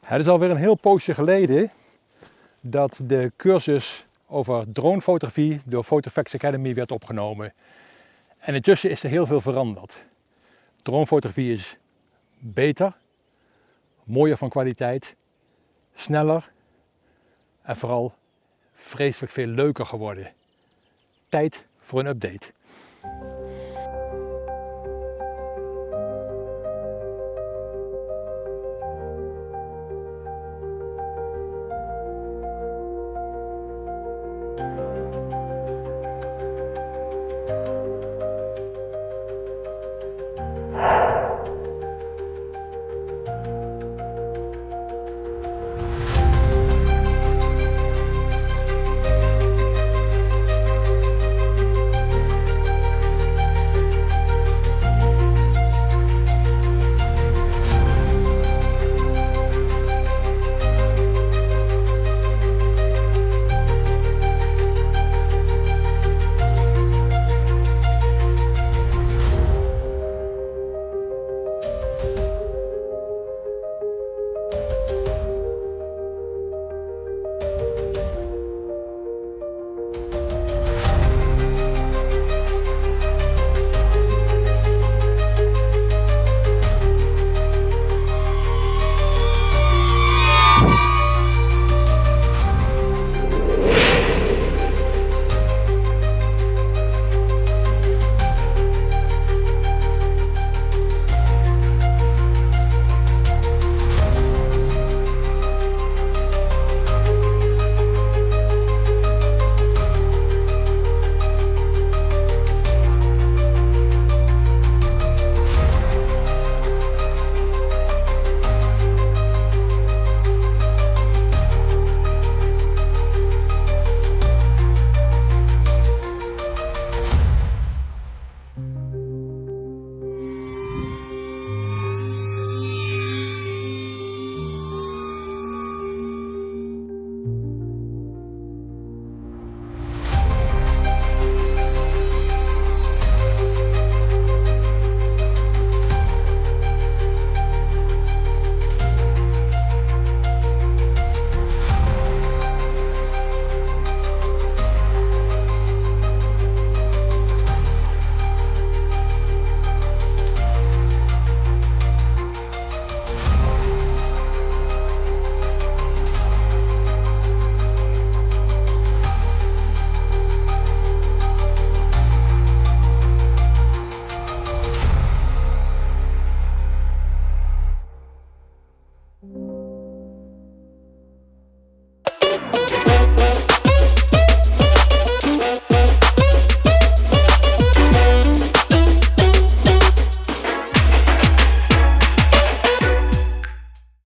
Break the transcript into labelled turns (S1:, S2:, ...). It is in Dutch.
S1: Het is alweer een heel poosje geleden dat de cursus over dronefotografie door Photofacts Academy werd opgenomen. En intussen is er heel veel veranderd. Dronefotografie is beter, mooier van kwaliteit, sneller en vooral vreselijk veel leuker geworden. Tijd voor een update.